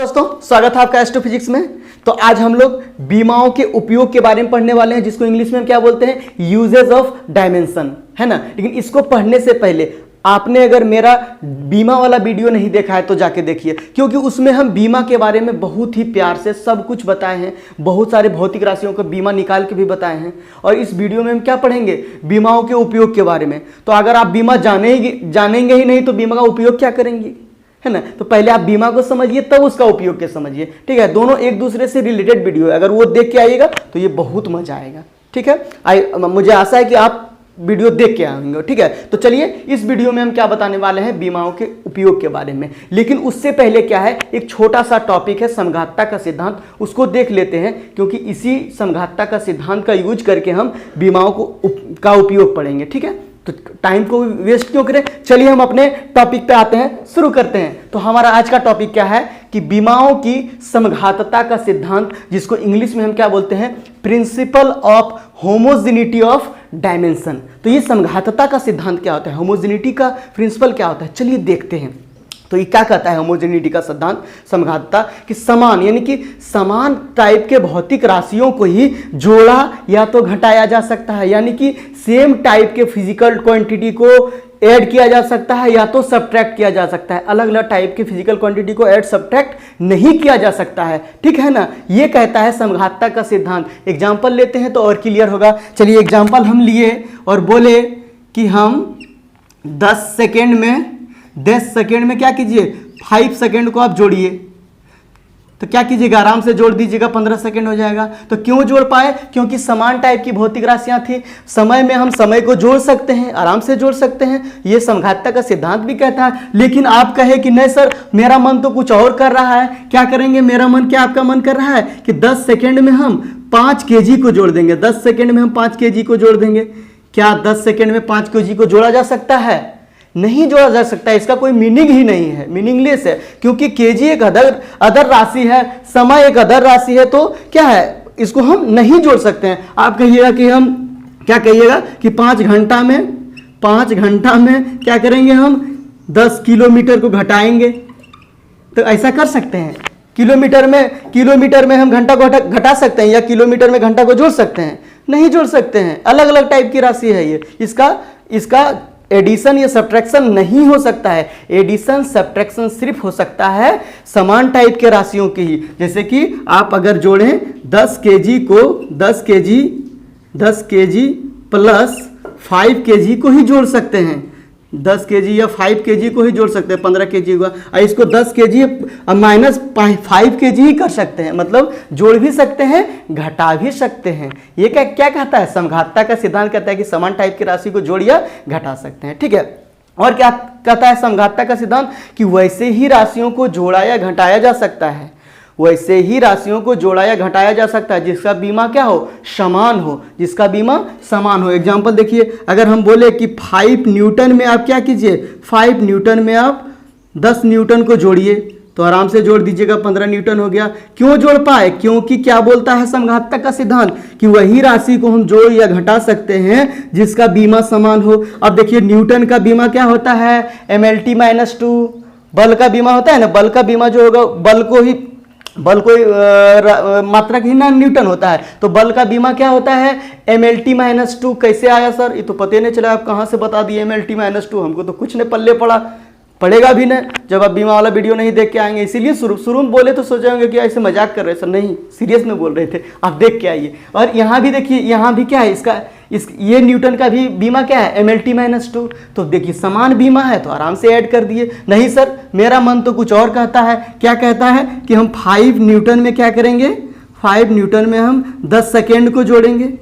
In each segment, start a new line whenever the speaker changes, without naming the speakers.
दोस्तों स्वागत है आपका एस्ट्रोफिजिक्स में। तो आज हम लोग बीमाओं के उपयोग के बारे में पढ़ने वाले हैं, जिसको इंग्लिश में हम क्या बोलते हैं, यूजेस ऑफ डायमेंशन, है ना। लेकिन इसको पढ़ने से पहले आपने अगर मेरा बीमा वाला वीडियो नहीं देखा है तो जाके देखिए, क्योंकि उसमें हम बीमा के बारे में बहुत ही प्यार से सब कुछ बताए हैं, बहुत सारे भौतिक राशियों का बीमा निकाल के भी बताए हैं। और इस वीडियो में हम क्या पढ़ेंगे, बीमाओं के उपयोग के बारे में। तो अगर आप बीमा जानेंगे ही नहीं तो बीमा का उपयोग क्या करेंगे, है ना। तो पहले आप बीमा को समझिए तब उसका उपयोग के समझिए, ठीक है। दोनों एक दूसरे से रिलेटेड वीडियो है, अगर वो देख के आइएगा तो ये बहुत मजा आएगा, ठीक है। मुझे आशा है कि आप वीडियो देख के आएंगे, ठीक है। तो चलिए इस वीडियो में हम क्या बताने वाले हैं, बीमाओं के उपयोग के बारे में। लेकिन उससे पहले क्या है, एक छोटा सा टॉपिक है समघातता का सिद्धांत, उसको देख लेते हैं, क्योंकि इसी समघातता का सिद्धांत का यूज करके हम बीमाओं का उपयोग पढ़ेंगे, ठीक है। तो टाइम को वेस्ट क्यों करें, चलिए हम अपने टॉपिक पे आते हैं, शुरू करते हैं। तो हमारा आज का टॉपिक क्या है कि बीमाओं की समघातता का सिद्धांत, जिसको इंग्लिश में हम क्या बोलते हैं, principle of homogeneity of dimension. तो ये समघातता का सिद्धांत क्या होता है, होमोजेनिटी का प्रिंसिपल क्या होता है, चलिए देखते हैं। तो ये क्या कहता है होमोजेनिटी का सिद्धांत, समघातता, कि समान यानी कि समान टाइप के भौतिक राशियों को ही जोड़ा या तो घटाया जा सकता है, यानी कि सेम टाइप के फिजिकल क्वांटिटी को ऐड किया जा सकता है या तो सब्ट्रैक्ट किया जा सकता है। अलग अलग टाइप की फिजिकल क्वांटिटी को ऐड सब्ट्रैक्ट नहीं किया जा सकता है, ठीक है ना। ये कहता है समघातता का सिद्धांत। एग्जाम्पल लेते हैं तो और क्लियर होगा। चलिए एग्जाम्पल हम लिए और बोले कि हम 10 सेकेंड में क्या कीजिए, 5 सेकेंड को आप जोड़िए। तो क्या कीजिएगा, आराम से जोड़ दीजिएगा, 15 सेकेंड हो जाएगा। तो क्यों जोड़ पाए, क्योंकि समान टाइप की भौतिक राशियां थी। समय में हम समय को जोड़ सकते हैं, आराम से जोड़ सकते हैं, ये समघातता का सिद्धांत भी कहता है। लेकिन आप कहे कि नहीं सर मेरा मन तो कुछ और कर रहा है, क्या करेंगे, मेरा मन क्या आपका मन कर रहा है कि 10 सेकेंड में हम 5 kg को जोड़ देंगे, 10 सेकेंड में हम 5 kg को जोड़ देंगे। क्या 10 सेकेंड में 5 kg को जोड़ा जा सकता है, नहीं जोड़ा जा सकता है। इसका कोई मीनिंग ही नहीं है, मीनिंगलेस है, क्योंकि केजी एक अदर राशि है, समय एक अदर राशि है। तो क्या है, इसको हम नहीं जोड़ सकते हैं। आप कहिएगा कि हम क्या कहिएगा कि 5 घंटा में क्या करेंगे, हम 10 किलोमीटर को घटाएंगे। तो ऐसा कर सकते हैं, किलोमीटर में हम घंटा को घटा सकते हैं, या किलोमीटर में घंटा को जोड़ सकते हैं, नहीं जोड़ सकते हैं। अलग अलग टाइप की राशि है ये, इसका एडिशन या सब्ट्रैक्शन नहीं हो सकता है। एडिशन सब्ट्रैक्शन सिर्फ हो सकता है समान टाइप के राशियों की ही। जैसे कि आप अगर जोड़ें 10 kg को 10 kg प्लस 5 kg को ही जोड़ सकते हैं, 10 kg या 5 kg को ही जोड़ सकते हैं, 15 kg हुआ। और इसको 10 kg माइनस 5 kg ही कर सकते हैं, मतलब जोड़ भी सकते हैं घटा भी सकते हैं। ये क्या कहता है, समघातता का सिद्धांत कहता है कि समान टाइप की राशि को जोड़ या घटा सकते हैं, ठीक है। और क्या कहता है समघातता का सिद्धांत, कि वैसे ही राशियों को जोड़ा या घटाया जा सकता है, वैसे ही राशियों को जोड़ा या घटाया जा सकता है जिसका बीमा क्या हो, समान हो, जिसका बीमा समान हो। एग्जांपल देखिए, अगर हम बोले कि 5 न्यूटन में आप क्या कीजिए, 5 न्यूटन में आप 10 न्यूटन को जोड़िए, तो आराम से जोड़ दीजिएगा, 15 न्यूटन हो गया। क्यों जोड़ पाए, क्योंकि क्या बोलता है समघातता का सिद्धांत, कि वही राशि को हम जोड़ या घटा सकते हैं जिसका बीमा समान हो। अब देखिए न्यूटन का बीमा क्या होता है, MLT-2। बल का बीमा होता है ना, बल का बीमा जो होगा, बल को मात्रा की ना न्यूटन होता है, तो बल का बीमा क्या होता है, MLT-2। कैसे आया सर, ये तो पता नहीं चला, आप कहाँ से बता दिए MLT-2, हमको तो कुछ नहीं पल्ले पड़ेगा भी नहीं जब आप बीमा वाला वीडियो नहीं देख के आएंगे। इसीलिए शुरू में बोले तो सोचेंगे कि ऐसे मजाक कर रहे सर, नहीं सीरियस में बोल रहे थे, आप देख के आइए। और यहाँ भी देखिए, यहाँ भी क्या है, ये न्यूटन का भी बीमा क्या है, MLT-2। तो देखिए समान बीमा है तो आराम से ऐड कर दिए। नहीं सर मेरा मन तो कुछ और कहता है, क्या कहता है कि हम 5 न्यूटन में क्या करेंगे, 5 न्यूटन में हम 10 सेकेंड को जोड़ेंगे,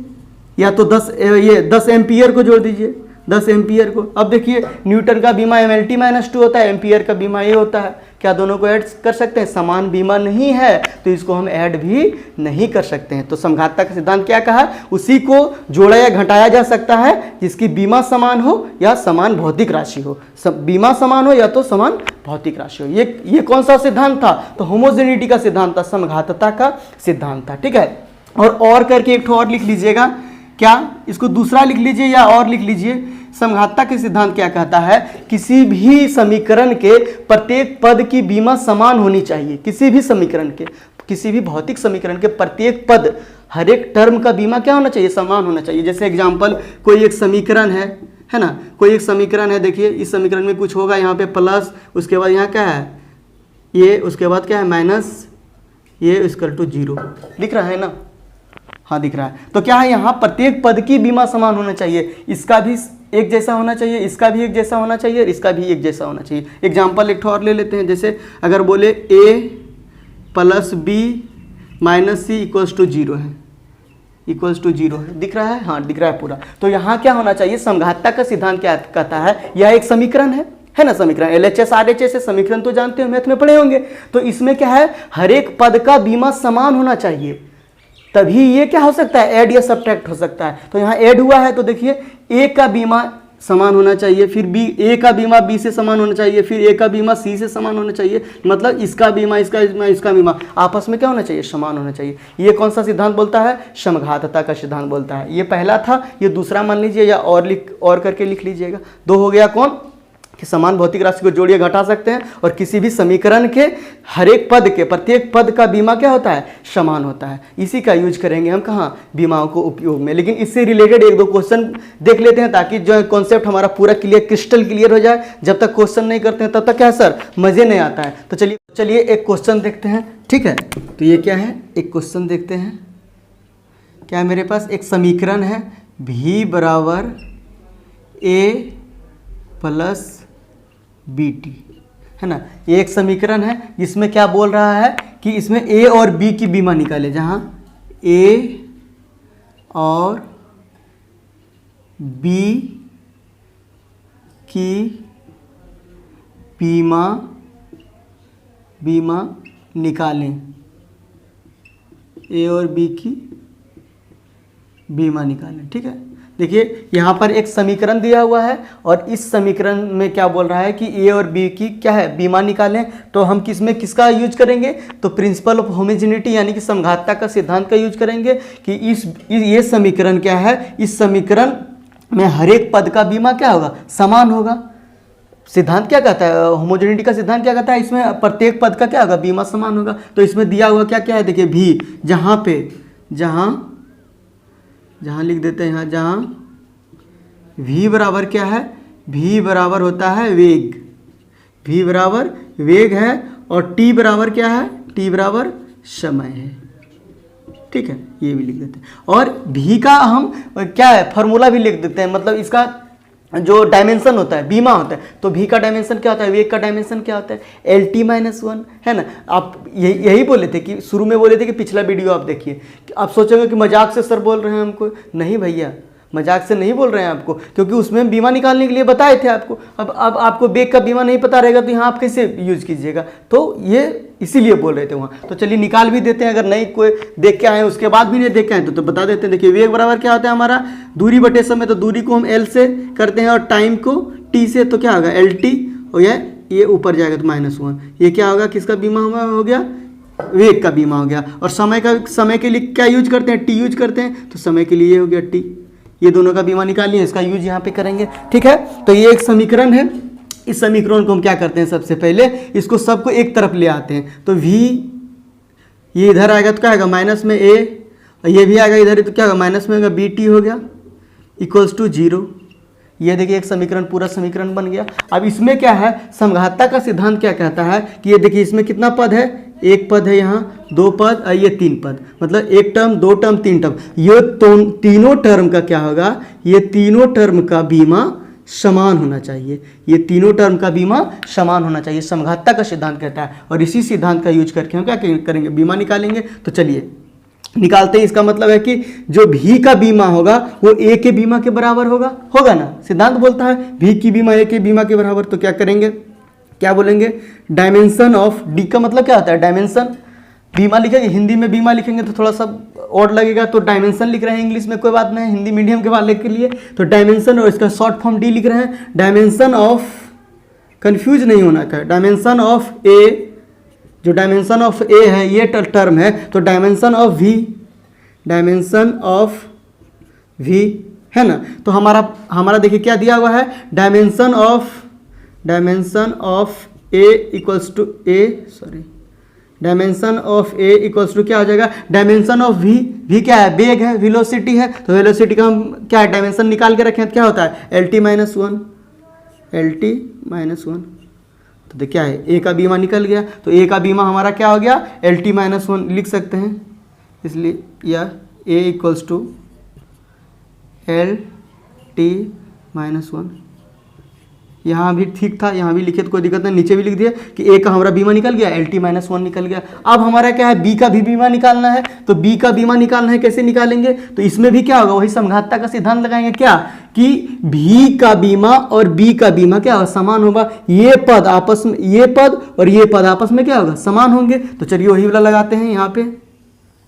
या तो 10 एम्पियर को जोड़ दीजिए, 10 एम्पियर को। अब देखिए न्यूटन का बीमा MLT-2 होता है, एम्पियर का बीमा ये होता है। क्या दोनों को ऐड कर सकते हैं, समान बीमा नहीं है तो इसको हम ऐड भी नहीं कर सकते हैं। तो समघातता का सिद्धांत क्या कहा, उसी को जोड़ा या घटाया जा सकता है जिसकी बीमा समान हो या समान भौतिक राशि हो, बीमा समान हो या तो समान भौतिक राशि हो। ये कौन सा सिद्धांत था, तो होमोजेनिटी का सिद्धांत था, समघातता का सिद्धांत था, ठीक है। और करके एक ठो और लिख लीजिएगा, क्या इसको दूसरा लिख लीजिए या और लिख लीजिए, समघातता के सिद्धांत क्या कहता है, किसी भी समीकरण के प्रत्येक पद की बीमा समान होनी चाहिए। किसी भी समीकरण के, किसी भी भौतिक समीकरण के प्रत्येक पद, हर एक टर्म का बीमा क्या होना चाहिए, समान होना चाहिए। जैसे एग्जाम्पल, कोई एक समीकरण है ना, कोई एक समीकरण है, देखिए इस समीकरण में कुछ होगा, यहाँ पे प्लस, उसके बाद यहाँ क्या है ये, उसके बाद क्या है माइनस, ये इक्वल टू 0 दिख रहा है ना, हाँ दिख रहा है। तो क्या है, यहाँ प्रत्येक पद की बीमा समान होना चाहिए, इसका भी एक जैसा होना चाहिए, इसका भी एक जैसा होना चाहिए, और इसका भी एक जैसा होना चाहिए। एग्जाम्पल एक और ले लेते हैं, जैसे अगर बोले a plus B minus C equals to 0 है, इक्वल्स टू 0 है, दिख रहा है, हाँ दिख रहा है पूरा। तो यहाँ क्या होना चाहिए, समघातता का सिद्धांत क्या कहता है, यह एक समीकरण है ना, समीकरण LHS RHS है, समीकरण तो जानते हो, मैथ में पढ़े होंगे। तो इसमें क्या है, हर एक पद का बीमा समान होना चाहिए, तभी ये क्या हो सकता है, ऐड या सब्ट्रैक्ट हो सकता है। तो यहाँ ऐड हुआ है, तो देखिए ए का बीमा समान होना चाहिए, फिर बी, ए का बीमा बी से समान होना चाहिए, फिर ए का बीमा सी से समान होना चाहिए, मतलब इसका बीमा इसका बीमा आपस में क्या होना चाहिए, समान होना चाहिए। ये कौन सा सिद्धांत बोलता है, समघातता का सिद्धांत बोलता है। ये पहला था, ये दूसरा मान लीजिए, या और करके लिख लीजिएगा। 2 हो गया कौन, कि समान भौतिक राशि को जोड़िए घटा सकते हैं, और किसी भी समीकरण के हर एक पद के प्रत्येक पद का बीमा क्या होता है, समान होता है। इसी का यूज करेंगे हम कहाँ, बीमाओं को उपयोग में। लेकिन इससे रिलेटेड 1-2 क्वेश्चन देख लेते हैं, ताकि जो कॉन्सेप्ट हमारा पूरा क्रिस्टल क्लियर हो जाए। जब तक क्वेश्चन नहीं करते हैं तब तक क्या सर, मजे नहीं आता है। तो चलिए एक क्वेश्चन देखते हैं, ठीक है। तो ये क्या है, एक क्वेश्चन देखते हैं। क्या मेरे पास एक समीकरण है, v बराबर a प्लस BT, है ना। ये एक समीकरण है जिसमें क्या बोल रहा है कि इसमें A और B की बीमा निकाले, जहाँ A और B की बीमा निकालें, A और B की बीमा निकालें, ठीक है। देखिए यहाँ पर एक समीकरण दिया हुआ है, और इस समीकरण में क्या बोल रहा है कि ए और बी की क्या है, बीमा निकालें। तो हम किसका यूज करेंगे, तो प्रिंसिपल ऑफ होमोजेनिटी यानी कि समघातता का सिद्धांत का यूज करेंगे कि ये समीकरण क्या है, इस समीकरण में हर एक पद का बीमा क्या होगा, समान होगा। सिद्धांत क्या कहता है, होमोजेनिटी का सिद्धांत क्या कहता है, इसमें प्रत्येक पद का क्या होगा, बीमा समान होगा। तो इसमें दिया हुआ क्या क्या है, देखिए भी, जहाँ लिख देते हैं, यहाँ जहाँ v बराबर क्या है, v बराबर होता है वेग, v बराबर वेग है, और t बराबर क्या है, t बराबर समय है, ठीक है। ये भी लिख देते हैं, और v का हम क्या है, फॉर्मूला भी लिख देते हैं, मतलब इसका जो डायमेंशन होता है, बीमा होता है। तो v का डायमेंशन क्या होता है, वेग का डायमेंशन क्या होता है, LT-1, है ना। आप यही बोले थे कि शुरू में बोले थे कि पिछला वीडियो आप देखिए। आप सोचोगे कि मजाक से सर बोल रहे हैं हमको, नहीं भैया, मजाक से नहीं बोल रहे हैं आपको, क्योंकि उसमें हम बीमा निकालने के लिए बताए थे आपको। अब आपको वेग का बीमा नहीं पता रहेगा तो यहाँ आप कैसे यूज कीजिएगा, तो ये इसीलिए बोल रहे थे वहाँ। तो चलिए निकाल भी देते हैं, अगर नहीं कोई देख के आए उसके बाद भी नहीं देख के आए तो बता देते हैं। देखिए वेग बराबर क्या होता है हमारा, दूरी बटे समय, तो दूरी को हम L से करते हैं और टाइम को T से, तो क्या होगा LT, और ये ऊपर जाएगा तो -1। ये क्या होगा, किसका बीमा हो गया, वेग का बीमा हो गया। और समय के लिए क्या यूज करते हैं, T यूज करते हैं, तो समय के लिए ये हो गया T। ये दोनों का बीमा निकाल लिया, इसका यूज यहाँ पे करेंगे, ठीक है। तो ये एक समीकरण है, इस समीकरण को हम क्या करते हैं, सबसे पहले इसको सबको एक तरफ ले आते हैं। तो v ये इधर आएगा तो क्या आएगा, माइनस में a, और ये भी आएगा इधर, तो क्या होगा, माइनस में होगा BT हो गया, इक्वल्स टू 0। ये देखिए एक समीकरण, पूरा समीकरण बन गया। अब इसमें क्या है, समघातता का सिद्धांत क्या कहता है कि ये देखिए इसमें कितना पद है, एक पद है, यहाँ 2 पद, और ये 3 पद, मतलब 1 टर्म 2 टर्म 3 टर्म। ये तीनों टर्म का क्या होगा, ये तीनों टर्म का बीमा समान होना चाहिए, ये तीनों टर्म का बीमा समान होना चाहिए, समघातता का सिद्धांत कहता है। और इसी सिद्धांत का यूज करके हम क्या करेंगे, बीमा निकालेंगे। तो चलिए निकालते हैं। इसका मतलब है कि जो v का बीमा होगा वो a के बीमा के बराबर होगा ना। सिद्धांत बोलता है v की बीमा a के बीमा के बराबर। तो क्या करेंगे, क्या बोलेंगे, डायमेंशन ऑफ, d का मतलब क्या होता है, डायमेंशन। बीमा लिखेंगे, हिंदी में बीमा लिखेंगे तो थोड़ा सा ऑड लगेगा, तो डायमेंशन लिख रहे हैं इंग्लिश में, कोई बात नहीं, हिंदी मीडियम के वाले के लिए तो डायमेंशन, और इसका शॉर्ट फॉर्म d लिख रहे हैं। डायमेंशन ऑफ, कंफ्यूज नहीं होना है, डायमेंशन ऑफ a, जो डायमेंशन ऑफ a है ये टर्म है, तो डायमेंशन ऑफ v है ना। तो हमारा देखिए क्या दिया हुआ है, dimension of A equals to dimension of A equals to क्या हो जाएगा, डायमेंशन ऑफ वी क्या है, वेग है, वेलोसिटी है, तो वेलोसिटी का हम क्या है डायमेंशन निकाल के रखें तो क्या होता है LT माइनस वन। तो देखिए क्या है, ए का बीमा निकल गया, तो ए का बीमा हमारा क्या हो गया LT माइनस वन लिख सकते हैं, इसलिए या A equals to LT minus one. यहाँ भी ठीक था, यहाँ भी लिखे तो कोई दिक्कत नहीं, नीचे भी लिख दिया कि ए का हमारा बीमा निकल गया, LT माइनस वन निकल गया। अब हमारा क्या है, बी का भी बीमा निकालना है, तो बी का बीमा निकालना है, कैसे निकालेंगे, तो इसमें भी क्या होगा, वही समघातता का सिद्धांत लगाएंगे, क्या कि भी का बीमा और बी का बीमा क्या होगा, समान होगा। ये पद आपस में, ये पद और ये पद आपस में क्या होगा, समान होंगे। तो चलिए वही वाला लगाते हैं, यहाँ पे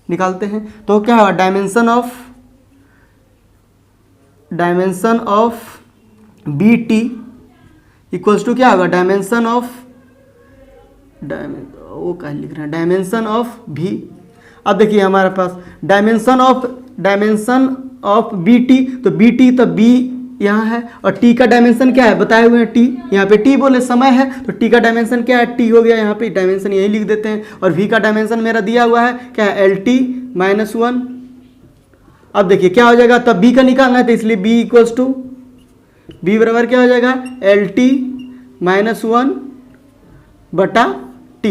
निकालते हैं, तो क्या होगा dimension of BT equals to क्या होगा, डायमेंशन ऑफ डायमेंशन ऑफ भी। अब देखिए हमारे पास डायमेंशन ऑफ BT, तो BT तो B यहाँ है, और T का डायमेंशन क्या है बताए हुए हैं T, यहाँ पे T बोले समय है, तो T का डायमेंशन क्या है, T हो गया, यहाँ पे डायमेंशन यही लिख देते हैं, और V का डायमेंशन मेरा दिया हुआ है क्या है, LT माइनस वन। अब देखिए क्या हो जाएगा, तब B का निकालना है, तो इसलिए B इक्वल्स टू B बराबर क्या हो जाएगा, LT माइनस वन बटा T,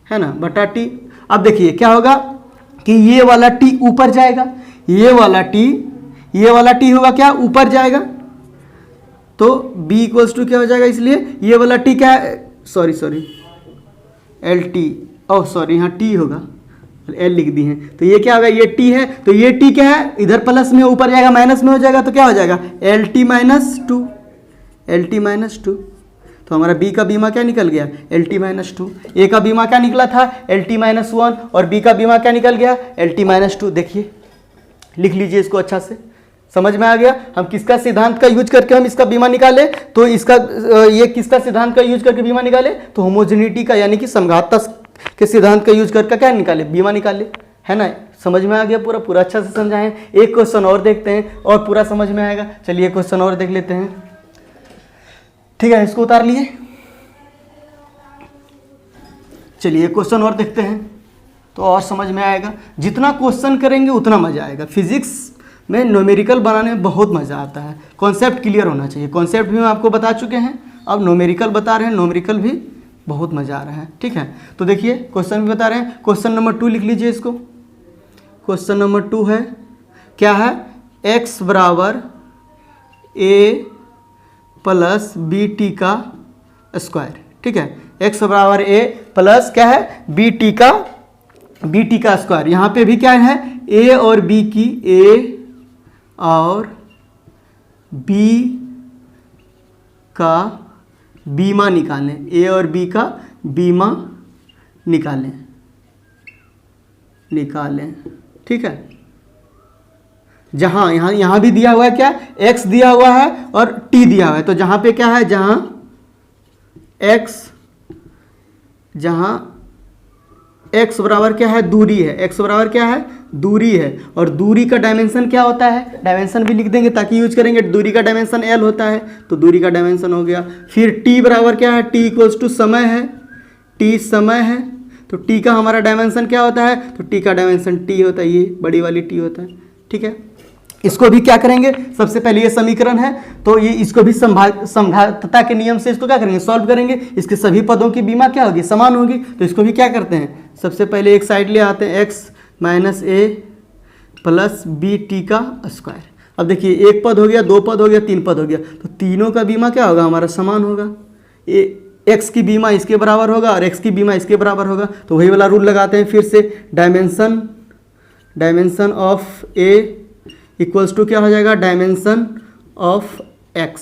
है ना, बटा T। अब देखिए क्या होगा कि ये वाला T ऊपर जाएगा, ये वाला T होगा क्या, ऊपर जाएगा, तो B इक्वल्स टू क्या हो जाएगा, इसलिए ये वाला T क्या है, सॉरी LT, सॉरी यहाँ T होगा, L लिख दी है, तो ये क्या होगा, ये T है, तो ये T क्या है, इधर प्लस में ऊपर जाएगा माइनस में हो जाएगा, तो क्या हो जाएगा LT माइनस टू। तो हमारा B का बीमा क्या निकल गया, LT माइनस टू। A का बीमा क्या निकला था, LT माइनस वन, और B का बीमा क्या निकल गया, LT माइनस टू। देखिए लिख लीजिए इसको, अच्छा से समझ में आ गया हम किसका सिद्धांत का यूज करके हम इसका बीमा निकाले, तो इसका ये किसका सिद्धांत का यूज करके बीमा निकाले, तो होमोजेनिटी का यानी कि समघातता के सिद्धांत का यूज करके क्या निकाले, बीमा निकाले, है ना। समझ में आ गया, पूरा अच्छा से समझाएं। एक क्वेश्चन और देखते हैं और पूरा समझ में आएगा। चलिए क्वेश्चन और देख लेते हैं, ठीक है, इसको उतार लिए। चलिए क्वेश्चन और देखते हैं तो और समझ में आएगा। जितना क्वेश्चन करेंगे उतना मजा आएगा। फिजिक्स में न्यूमेरिकल बनाने में बहुत मजा आता है, कॉन्सेप्ट क्लियर होना चाहिए। कॉन्सेप्ट भी हम आपको बता चुके हैं, अब न्यूमेरिकल बता रहे हैं, न्यूमेरिकल भी बहुत मजा आ रहा है, ठीक है। तो देखिए क्वेश्चन भी बता रहे हैं, क्वेश्चन नंबर 2 लिख लीजिए इसको। क्वेश्चन नंबर 2 है, क्या है, x बराबर a प्लस BT का स्क्वायर, ठीक है। x बराबर a प्लस क्या है, BT का स्क्वायर। यहाँ पे भी क्या है, a और b का बीमा निकालें, a और b का बीमा निकालें, ठीक है। जहाँ यहाँ भी दिया हुआ है क्या, x दिया हुआ है और t दिया हुआ है, तो जहाँ पे क्या है, जहाँ x बराबर क्या है, दूरी है, x बराबर क्या है, दूरी है, और दूरी का डायमेंशन क्या होता है, डायमेंशन भी लिख देंगे ताकि यूज करेंगे। दूरी का डायमेंशन L होता है, तो दूरी का डायमेंशन हो गया। फिर t बराबर क्या है, t इक्वल्स टू समय है, t समय है, तो t का हमारा डायमेंशन क्या होता है, तो t का डायमेंशन t होता है, ये बड़ी वाली t होता है, ठीक है। इसको भी क्या करेंगे, सबसे पहले ये समीकरण है, तो ये इसको भी समघातता के नियम से इसको क्या करेंगे, सॉल्व करेंगे। इसके सभी पदों की बीमा क्या होगी, समान होगी, तो इसको भी क्या करते हैं, सबसे पहले एक साइड ले आते हैं, x minus a plus BT का स्क्वायर। अब देखिए एक पद हो गया, दो पद हो गया, तीन पद हो गया, तो तीनों का बीमा क्या होगा, हमारा समान होगा। x की बीमा इसके बराबर होगा और x की बीमा इसके बराबर होगा, तो वही वाला रूल लगाते हैं फिर से। Dimension of a equals to क्या हो जाएगा, डायमेंशन ऑफ x।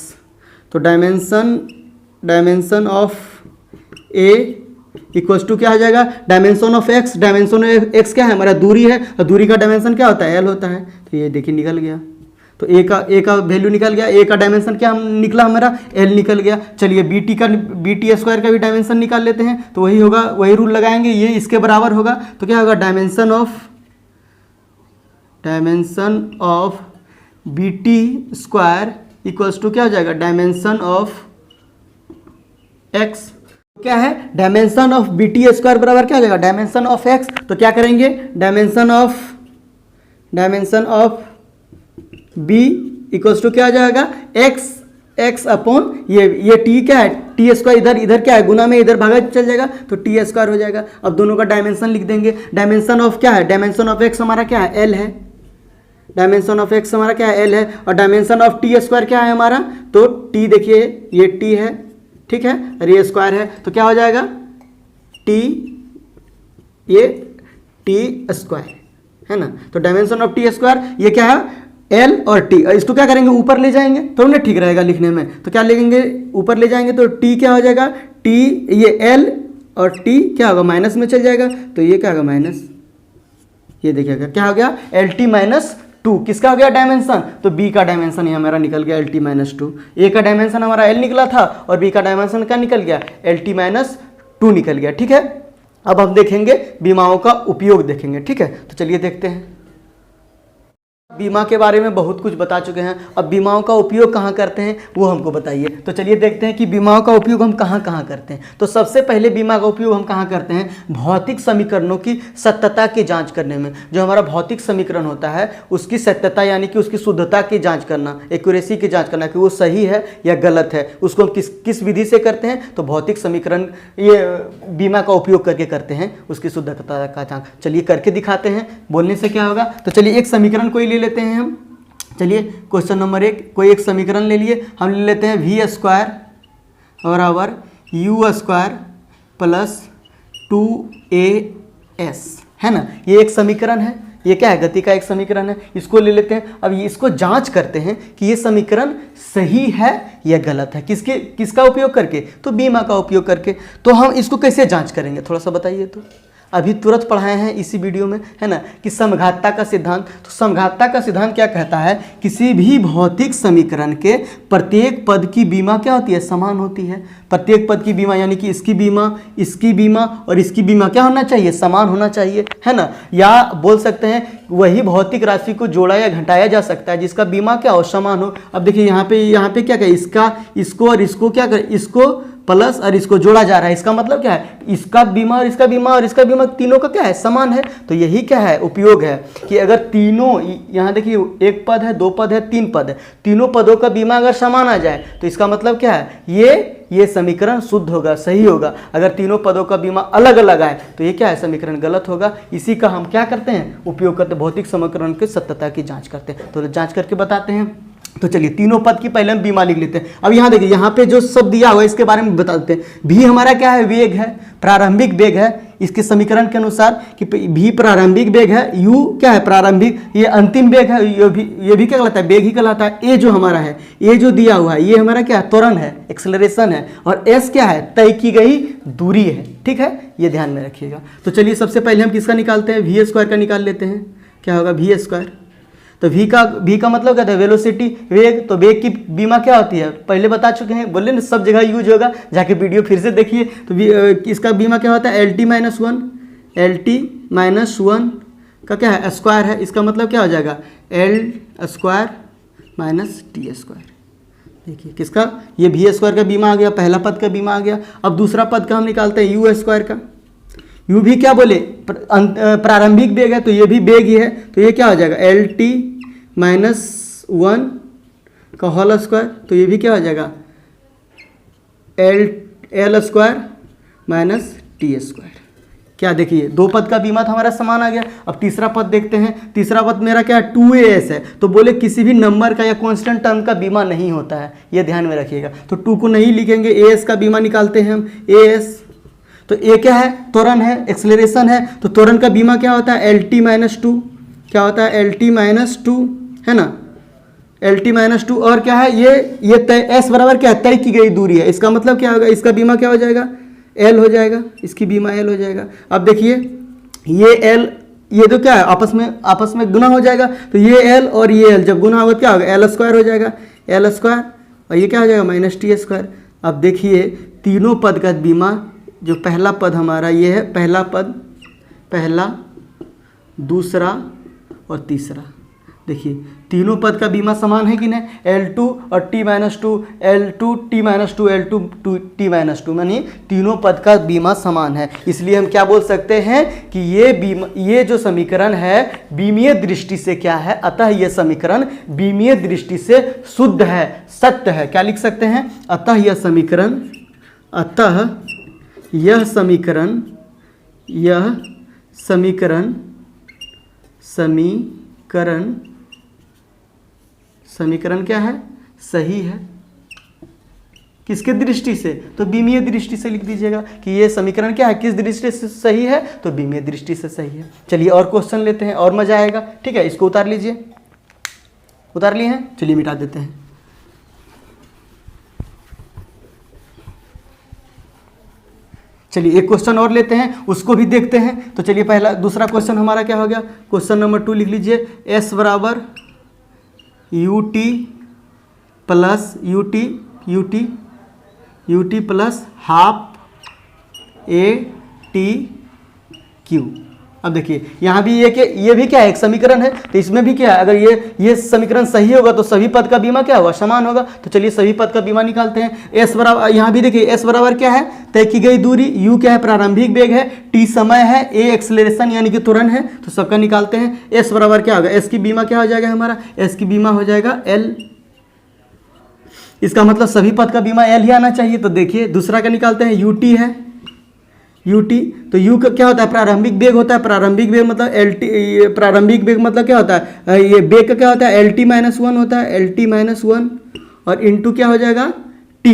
तो dimension of a equals to क्या हो जाएगा, dimension of x। Dimension of x क्या है, हमारा दूरी है, और दूरी का डायमेंशन क्या होता है, l होता है। तो ये देखिए निकल गया, तो a का वैल्यू निकल गया, a का डायमेंशन क्या निकला हमारा, l निकल गया। चलिए BT स्क्वायर का भी डायमेंशन निकाल लेते हैं, तो वही होगा, वही रूल लगाएंगे, ये इसके बराबर होगा, तो क्या होगा, dimension of B T square equals to क्या हो जाएगा, डायमेंशन ऑफ एक्स। क्या है, dimension of B T square बराबर क्या हो जाएगा, डायमेंशन ऑफ एक्स। तो क्या करेंगे, dimension of B equals to क्या हो जाएगा, एक्स अपॉन ये टी क्या है, टी स्क्वायर इधर क्या है, गुना में इधर भागा चल जाएगा तो टी स्क्वायर हो जाएगा। अब दोनों का डायमेंशन लिख देंगे। डायमेंशन ऑफ क्या है, डायमेंशन ऑफ एक्स हमारा क्या है, एल है। डायमेंशन ऑफ एक्स हमारा क्या है, एल है। और डायमेंशन ऑफ टी स्क्वायर क्या है हमारा, तो टी देखिए ये टी है, ठीक है, और ये स्क्वायर है, तो क्या हो जाएगा ये टी स्क्वायर है ना। तो डायमेंशन ऑफ टी स्क्वायर ये क्या है, एल और टी। इसको क्या करेंगे, ऊपर ले जाएंगे तो उन्हें ठीक रहेगा लिखने में। तो क्या लिखेंगे, ऊपर ले जाएंगे तो टी क्या हो जाएगा, टी ये एल और टी क्या होगा, माइनस में चल जाएगा तो ये क्या होगा माइनस, ये देखिएगा क्या हो गया, एल टी माइनस टू। किसका हो गया डायमेंशन, तो बी का डायमेंशन ये हमारा निकल गया एल टी माइनस टू। ए का डायमेंशन हमारा एल निकला था और बी का डायमेंशन क्या निकल गया, एल टी माइनस टू निकल गया। ठीक है, अब हम देखेंगे बीमाओं का उपयोग देखेंगे। ठीक है, तो चलिए देखते हैं। बीमा के बारे में बहुत कुछ बता चुके हैं, अब बीमाओं का उपयोग कहाँ करते हैं वो हमको बताइए। तो चलिए देखते हैं कि बीमाओं का उपयोग हम कहाँ कहाँ करते हैं। तो सबसे पहले बीमा का उपयोग हम कहाँ करते हैं, भौतिक समीकरणों की सत्यता की जांच करने में। जो हमारा भौतिक समीकरण होता है उसकी सत्यता यानी कि उसकी शुद्धता की जांच करना, एक्यूरेसी की जांच करना कि वो सही है या गलत है, उसको हम किस विधि से करते हैं, तो भौतिक समीकरण ये बीमा का उपयोग करके करते हैं, उसकी शुद्धता का जांच। चलिए करके दिखाते हैं, बोलने से क्या होगा। तो चलिए एक समीकरण कोई ले लेते हैं हम। चलिए क्वेश्चन नंबर 1, कोई एक समीकरण ले लिए, हम ले लेते हैं वी स्क्वायर बराबर यू स्क्वायर प्लस 2as, है ना। ये एक समीकरण है, ये क्या है, गति का एक समीकरण है। इसको ले लेते हैं। अब इसको जांच करते हैं कि ये समीकरण सही है या गलत है, किसका उपयोग करके, तो बीमा का उपयोग करके। तो हम इसको कैसे जांच करेंगे, थोड़ा सा बताइए। तो अभी तुरंत पढ़ाए हैं इसी वीडियो में, है ना, कि समघातता का सिद्धांत। तो समघातता का सिद्धांत क्या कहता है, किसी भी भौतिक समीकरण के प्रत्येक पद की बीमा क्या होती है, समान होती है। प्रत्येक पद की बीमा यानी कि इसकी बीमा और इसकी बीमा क्या होना चाहिए, समान होना चाहिए, है ना। या बोल सकते हैं वही भौतिक राशि को जोड़ा या घटाया जा सकता है जिसका बीमा क्या हो, समान हो। अब देखिए यहाँ पे क्या कहे, इसको और इसको क्या करे, इसको प्लस और इसको जोड़ा जा रहा है, इसका मतलब क्या है, इसका बीमा और इसका बीमा और इसका बीमा तीनों का क्या है, समान है। तो यही क्या है, उपयोग है कि अगर तीनों, यहाँ देखिए एक पद है, दो पद है, तीन पद है, तीनों पदों का बीमा अगर समान आ जाए तो इसका मतलब क्या है, ये समीकरण शुद्ध होगा, सही होगा। अगर तीनों पदों का बीमा अलग अलग आए तो ये क्या है, समीकरण गलत होगा। इसी का हम क्या करते हैं, उपयोग करते हैं, भौतिक समीकरण की सत्यता की जांच करते हैं। तो जांच करके बताते हैं। तो चलिए तीनों पद की पहले हम बीमा लिख लेते हैं। अब यहाँ देखिए, यहाँ पे जो सब दिया हुआ है इसके बारे में बता देते हैं। भी हमारा क्या है, वेग है, प्रारंभिक वेग है इसके समीकरण के अनुसार कि भी प्रारंभिक वेग है, यू क्या है, प्रारंभिक, ये अंतिम वेग है, ये भी क्या कहलाता है, वेग ही कहलाता है। ए जो हमारा है, ये जो दिया हुआ है ये हमारा क्या है, त्वरण है, एक्सेलरेशन है। और एस क्या है, तय की गई दूरी है। ठीक है, ये ध्यान में रखिएगा। तो चलिए सबसे पहले हम किसका निकालते हैं, वी स्क्वायर का निकाल लेते हैं। क्या होगा, वी स्क्वायर। तो v का मतलब क्या था, वेलोसिटी, वेग। तो वेग की बीमा क्या होती है, पहले बता चुके हैं, बोले ना सब जगह यूज होगा, जाके वीडियो फिर से देखिए। तो इसका बीमा क्या होता है, एल टी माइनस वन का क्या है, स्क्वायर है। इसका मतलब क्या हो जाएगा, L square minus T square. देखिए किसका, ये वी स्क्वायर का बीमा आ गया, पहला पद का बीमा आ गया। अब दूसरा पद का हम निकालते हैं यू स्क्वायर का। यू भी क्या बोले, प्रारंभिक वेग है, तो ये भी वेग ही है। तो ये क्या हो जाएगा, एल टी माइनस वन का होल स्क्वायर। तो ये भी क्या हो जाएगा, L square minus T square. क्या देखिए, दो पद का बीमा था हमारा समान आ गया। अब तीसरा पद देखते हैं। तीसरा पद मेरा क्या है, 2as है। तो बोले किसी भी नंबर का या कांस्टेंट टर्म का बीमा नहीं होता है, ये ध्यान में रखिएगा। तो 2 को नहीं लिखेंगे, as का बीमा निकालते हैं हम, as। तो ए क्या है, त्वरण है, एक्सेलरेशन है। तो त्वरण का बीमा क्या होता है, एल टी माइनस टू। क्या होता है, एल टी माइनस टू, है ना, एल टी माइनस टू। और क्या है, ये तय, एस बराबर क्या है, तय की गई दूरी है। इसका मतलब क्या होगा, इसका बीमा क्या हो जाएगा, एल हो जाएगा, इसकी बीमा एल हो जाएगा। अब देखिए ये एल, ये तो क्या है, आपस में गुना हो जाएगा। तो ये एल और ये एल जब गुना होगा क्या होगा, एल स्क्वायर हो जाएगा, एल स्क्वायर। और ये क्या हो जाएगा, माइनस टी स्क्वायर। अब देखिए तीनों पद का बीमा, जो पहला पद हमारा ये है, पहला पद, पहला, दूसरा और तीसरा। देखिए तीनों पद का बीमा समान है कि नहीं, L2 और T-2, L2 T-2, L2 T-2, यानी तीनों पद का बीमा समान है। इसलिए हम क्या बोल सकते हैं कि ये जो समीकरण है बीमीय दृष्टि से क्या है, अतः यह समीकरण बीमीय दृष्टि से शुद्ध है, सत्य है। क्या लिख सकते हैं, अतः यह समीकरण क्या है, सही है। किसके दृष्टि से, तो बीमीय दृष्टि से लिख दीजिएगा कि ये समीकरण क्या है, किस दृष्टि से सही है, तो बीमीय दृष्टि से सही है। चलिए और क्वेश्चन लेते हैं और मजा आएगा। ठीक है, इसको उतार लीजिए, उतार लिए हैं, चलिए मिटा देते हैं। चलिए एक क्वेश्चन और लेते हैं, उसको भी देखते हैं। तो चलिए दूसरा क्वेश्चन हमारा क्या हो गया, क्वेश्चन नंबर 2 लिख लीजिए। S बराबर ut प्लस हाफ ATQ। अब देखिए यहाँ भी ये भी क्या है, एक समीकरण है, तो इसमें भी क्या है, अगर ये समीकरण सही होगा तो सभी पद का बीमा क्या होगा, समान होगा। तो चलिए सभी पद का बीमा निकालते हैं। S बराबर, यहाँ भी देखिए S बराबर क्या है, तय की गई दूरी, U क्या है, प्रारंभिक वेग है, T समय है, A एक्सेलरेशन यानी कि त्वरण है। तो सबका निकालते हैं। S बराबर क्या होगा, S की बीमा क्या हो जाएगा हमारा, S की बीमा हो जाएगा L। इसका मतलब सभी पद का बीमा L ही आना चाहिए। तो देखिए दूसरा का निकालते हैं, UT है, UT तो U का क्या होता है, प्रारंभिक वेग होता है। प्रारंभिक वेग मतलब LT, प्रारंभिक वेग मतलब क्या होता है, ये वेग का क्या होता है, LT-1 होता है, LT-1 और इंटू क्या हो जाएगा T,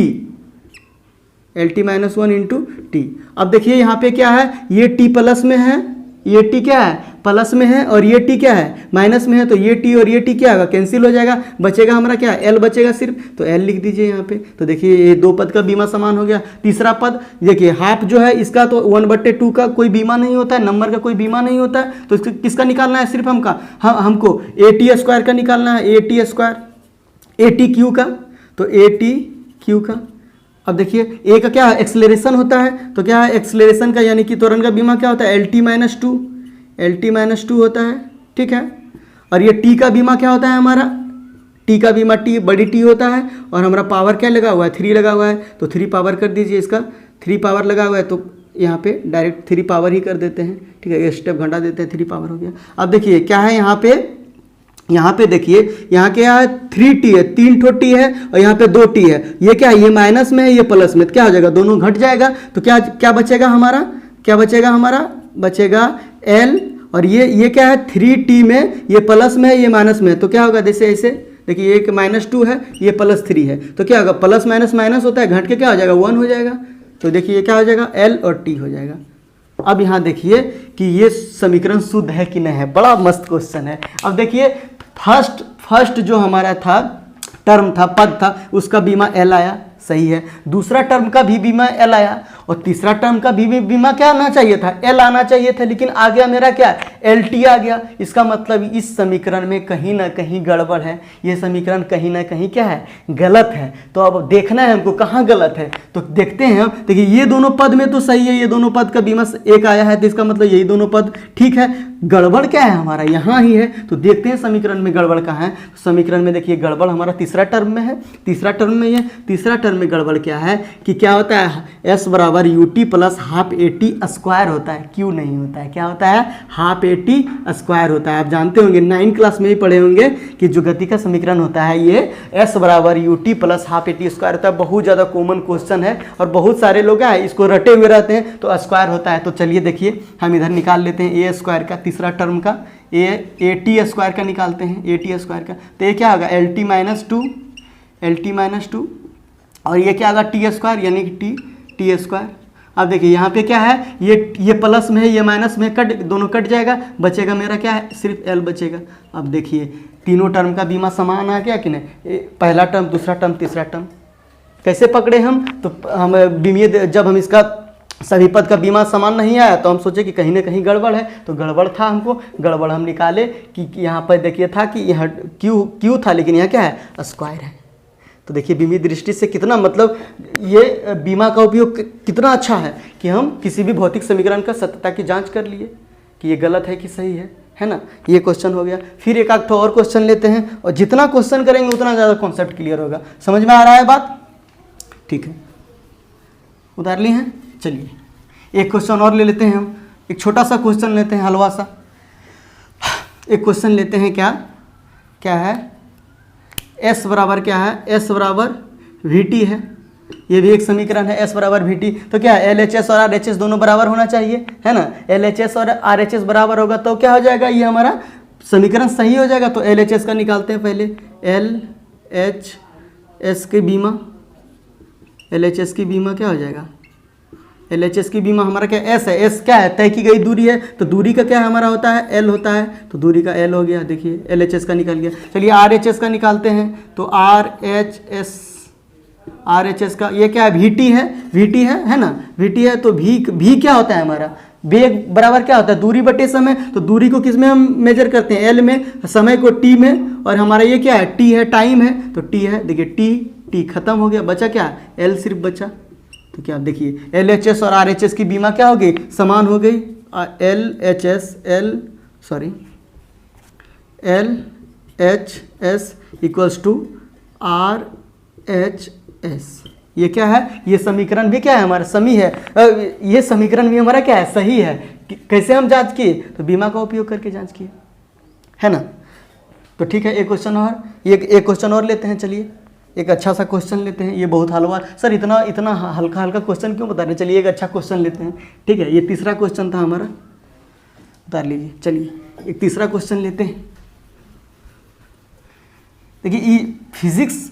LT-1 इंटू T। अब देखिए यहाँ पे क्या है, ये T प्लस में है, ये T क्या है, प्लस में है, और ये T क्या है, माइनस में है। तो ये T और ये T क्या होगा, कैंसिल हो जाएगा, बचेगा हमारा क्या, L बचेगा सिर्फ। तो L लिख दीजिए यहाँ पे। तो देखिए ये दो पद का बीमा समान हो गया। तीसरा पद देखिए, हाफ जो है इसका तो 1/2 का कोई बीमा नहीं होता है, नंबर का कोई बीमा नहीं होता है। तो इसका किसका निकालना है, सिर्फ हमको AT² का निकालना है, ATQ का। तो ATQ का, अब देखिए A का क्या है, एक्सेलरेशन होता है। तो क्या है, एक्सेलरेशन का यानी कि त्वरण का बीमा क्या होता है, LT-2 होता है। ठीक है, और ये T का बीमा क्या होता है हमारा, T का बीमा T बड़ी T होता है, और हमारा पावर क्या लगा हुआ है, 3 लगा हुआ है। तो 3 पावर कर दीजिए, इसका 3 पावर लगा हुआ है, तो यहाँ पे डायरेक्ट 3 पावर ही कर देते हैं। ठीक है, ये स्टेप घटा देते हैं, 3 पावर हो गया। अब देखिए क्या है यहाँ पे देखिए, यहाँ क्या है, 3T है, 3 ठो T है, और यहाँ पे 2 T है। ये क्या है, ये माइनस में है, ये प्लस में, तो क्या हो जाएगा, दोनों घट जाएगा। तो क्या बचेगा हमारा, बचेगा L, और ये क्या है, 3T में, ये प्लस में है, ये माइनस में है। तो क्या होगा, जैसे ऐसे देखिए, एक -2 है, ये +3 है। तो क्या होगा, प्लस माइनस माइनस होता है, घट के क्या हो जाएगा, 1 हो जाएगा। तो देखिए ये क्या हो जाएगा, L और T हो जाएगा। अब यहाँ देखिए कि ये समीकरण शुद्ध है कि नहीं है, बड़ा मस्त क्वेश्चन है। अब देखिए फर्स्ट जो हमारा था, टर्म था, पद था, उसका बीमा L आया, सही है। दूसरा टर्म का भी बीमा L आया, और तीसरा टर्म का भी बीमा क्या आना चाहिए था, L आना चाहिए था, लेकिन आ गया मेरा क्या, LT आ गया। इसका मतलब इस समीकरण में कहीं ना कहीं गड़बड़ है, ये समीकरण कहीं ना कहीं क्या है, गलत है। तो अब देखना है हमको कहाँ गलत है, तो देखते हैं हम। देखिए ये दोनों पद में तो सही है, ये दोनों पद का बीमा एक आया है, तो इसका मतलब यही दोनों पद ठीक है। गड़बड़ क्या है हमारा, यहाँ ही है। तो देखते हैं समीकरण में गड़बड़ कहाँ है। समीकरण में देखिए गड़बड़ हमारा तीसरा टर्म में है, तीसरा टर्म में ये तीसरा टर्म में गड़बड़ क्या है कि क्या होता है, S बराबर UT प्लस हाफ AT² होता है, Q नहीं होता है। क्या होता है, हाफ AT² होता है। आप जानते होंगे 9 क्लास में ही पढ़े होंगे कि जो गति का समीकरण होता है ये S बराबर UT प्लस हाफ AT² होता है। बहुत ज़्यादा कॉमन क्वेश्चन है, और बहुत सारे लोग हैं इसको रटे हुए रहते हैं, तो स्क्वायर होता है। तो चलिए देखिए हम इधर निकाल लेते हैं A² का, तीसरा टर्म का AT² का निकालते हैं, AT² का। तो ये क्या होगा, LT-2, और ये क्या होगा, T² यानी कि T²। अब देखिए यहाँ पे क्या है, ये प्लस में है, ये माइनस में, दोनों कट जाएगा, बचेगा मेरा क्या है, सिर्फ L बचेगा। अब देखिए तीनों टर्म का बीमा समान आ गया कि नहीं, पहला टर्म, दूसरा टर्म, तीसरा टर्म। कैसे पकड़े हम, तो हम बीमीय, जब हम इसका सभी पद का बीमा समान नहीं आया तो हम सोचे कि कहीं ना कहीं गड़बड़ है। तो गड़बड़ था, हमको गड़बड़ हम निकाले कि यहाँ पर देखिए था कि यहाँ क्यू था, लेकिन यहाँ क्या है, स्क्वायर है। तो देखिए बीमीय दृष्टि से कितना, मतलब ये बीमा का उपयोग कितना अच्छा है कि हम किसी भी भौतिक समीकरण का सत्यता की जांच कर लिए कि ये गलत है कि सही है। है ना। ये क्वेश्चन हो गया। फिर एक आध और क्वेश्चन लेते हैं, और जितना क्वेश्चन करेंगे उतना ज़्यादा कॉन्सेप्ट क्लियर होगा। समझ में आ रहा है बात? ठीक है, उतार ली हैं। चलिए एक क्वेश्चन और ले लेते हैं हम, एक छोटा सा क्वेश्चन लेते हैं, हलवा सा। एक क्वेश्चन लेते हैं, क्या है, S बराबर क्या है, S बराबर VT है। ये भी एक समीकरण है, S बराबर VT। तो क्या है, LHS और RHS दोनों बराबर होना चाहिए, है ना। LHS और RHS बराबर होगा तो क्या हो जाएगा, ये हमारा समीकरण सही हो जाएगा। तो LHS का निकालते हैं पहले, LHS की बीमा, LHS की बीमा क्या हो जाएगा, LHS की बीमा हमारा क्या, S है। S क्या है, तय की गई दूरी है, तो दूरी का क्या हमारा होता है, L होता है। तो दूरी का L हो गया, देखिए LHS का निकल गया। चलिए RHS का निकालते हैं, तो RHS का ये क्या है, VT है ना, VT है। तो V क्या होता है हमारा, वेग बराबर क्या होता है, दूरी बटे समय। तो दूरी को किस में हम मेजर करते हैं, L में, समय को T में, और हमारा ये क्या है, T है, टाइम है। तो T है, देखिए T खत्म हो गया, बचा क्या, L सिर्फ बचा। तो क्या देखिए LHS और RHS की बीमा क्या हो गई, समान हो गई। LHS equals to RHS। ये क्या है, ये समीकरण भी क्या है हमारा, समी है। ये समीकरण भी हमारा क्या है, सही है। कैसे हम जांच किए, तो बीमा का उपयोग करके जांच किए, है ना। तो ठीक है, एक क्वेश्चन और, एक क्वेश्चन और लेते हैं। चलिए एक अच्छा सा क्वेश्चन लेते हैं। ये बहुत हलवा सर, इतना हल्का क्वेश्चन क्यों बता रहे हैं। चलिए एक अच्छा क्वेश्चन लेते हैं, ठीक है। ये तीसरा क्वेश्चन था हमारा, उतार लीजिए। चलिए एक तीसरा क्वेश्चन लेते हैं। देखिए फिजिक्स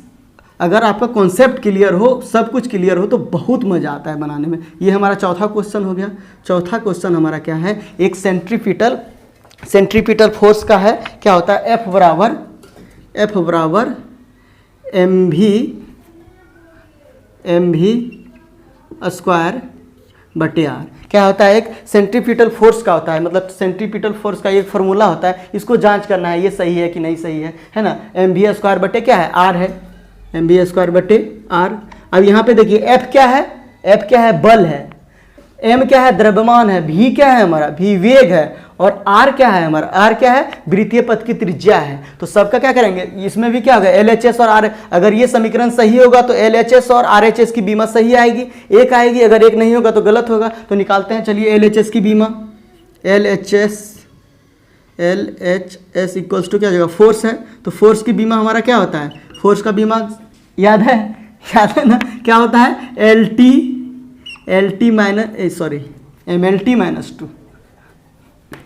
अगर आपका कॉन्सेप्ट क्लियर हो, सब कुछ क्लियर हो, तो बहुत मज़ा आता है बनाने में। ये हमारा चौथा क्वेश्चन हो गया। चौथा क्वेश्चन हमारा क्या है, एक सेंट्रीपिटल फोर्स का है। क्या होता है, F बराबर mv स्क्वायर बटे r। क्या होता है, एक सेंट्रीपिटल फोर्स का होता है, मतलब सेंट्रीपिटल फोर्स का एक फार्मूला होता है। इसको जांच करना है, ये सही है कि नहीं सही है ना। mv स्क्वायर बटे क्या है, r है, mv स्क्वायर बटे r। अब यहाँ पे देखिए F क्या है, बल है, m क्या है, द्रव्यमान है, v क्या है हमारा, v वेग है, और r क्या है हमारा, r क्या है, वृत्तीय पथ की त्रिज्या है। तो सबका क्या करेंगे, इसमें भी क्या होगा, LHS और R। अगर ये समीकरण सही होगा तो LHS और RHS की बीमा सही आएगी, एक आएगी। अगर एक नहीं होगा तो गलत होगा। तो निकालते हैं, चलिए LHS की बीमा, LHS इक्वल्स टू क्या हो जाएगा, फोर्स है। तो फोर्स की बीमा हमारा क्या होता है, फोर्स का बीमा याद है ना, क्या होता है, MLT माइनस 2।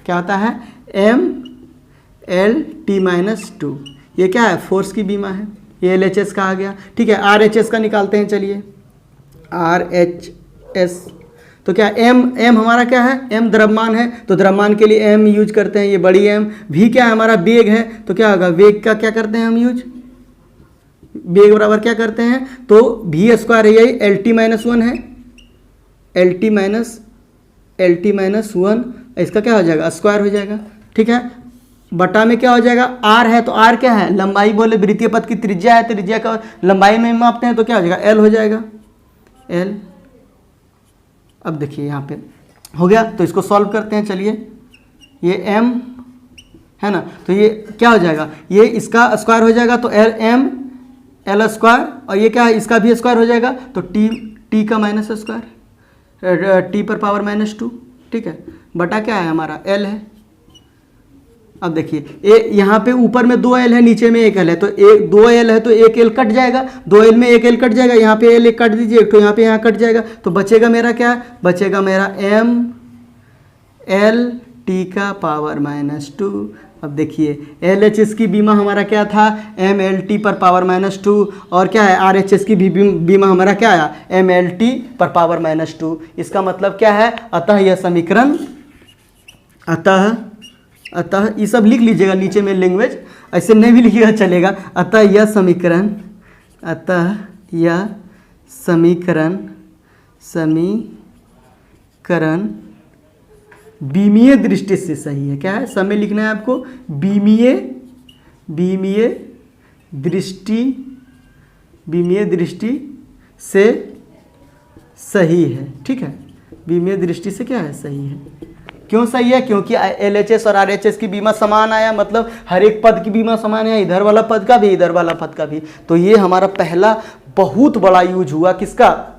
क्या होता है, MLT माइनस 2। ये क्या है, फोर्स की बीमा है। ये LHS का आ गया, ठीक है। RHS का निकालते हैं, चलिए RHS। तो क्या M हमारा क्या है, M द्रव्यमान है, तो द्रव्यमान के लिए M यूज करते हैं, ये बड़ी M। V क्या है हमारा, वेग है, तो क्या होगा, वेग का क्या करते हैं हम यूज, वेग बराबर क्या करते हैं, तो V स्क्वायर है, यही LT माइनस 1 है, LT माइनस 1। इसका क्या हो जाएगा, स्क्वायर हो जाएगा, ठीक है। बटा में क्या हो जाएगा, R है, तो R क्या है, लंबाई बोले, वृत्तीय पथ की त्रिज्या है, त्रिज्या का लंबाई में मापते हैं, तो क्या हो जाएगा, L हो जाएगा, L। अब देखिए यहाँ पे हो गया, तो इसको सॉल्व करते हैं। चलिए ये M है ना, तो ये क्या हो जाएगा, ये इसका स्क्वायर हो जाएगा, तो L स्क्वायर, और ये क्या है, इसका भी स्क्वायर हो जाएगा, तो T का माइनस स्क्वायर, T पर पावर माइनस 2, ठीक है। बटा क्या है हमारा, L है। अब देखिए यहाँ पे ऊपर में 2 L है, नीचे में 1 L है, तो 2 L है तो 1 L कट जाएगा, 2 L में 1 L कट जाएगा, यहाँ पे L एक काट दीजिए, तो यहाँ पे यहाँ कट जाएगा, तो बचेगा मेरा क्या, बचेगा मेरा MLT का पावर माइनस 2। अब देखिए LHS की बीमा हमारा क्या था, MLT पर पावर माइनस 2, और क्या है, RHS की बीमा हमारा क्या आया, MLT पर पावर माइनस 2। इसका मतलब क्या है, अतः यह समीकरण, अतः ये सब लिख लीजिएगा नीचे में लैंग्वेज, ऐसे नहीं भी लिखिएगा चलेगा। अतः यह समीकरण बीमीय दृष्टि से सही है। क्या है, समय लिखना है आपको, बीमीय दृष्टि से सही है, ठीक है। बीमीय दृष्टि से क्या है, सही है। क्यों सही है? क्योंकि LHS और RHS की बीमा समान आया, मतलब हर एक पद की बीमा समान है, इधर वाला पद का भी, इधर वाला पद का भी। तो ये हमारा पहला बहुत बड़ा यूज हुआ किसका?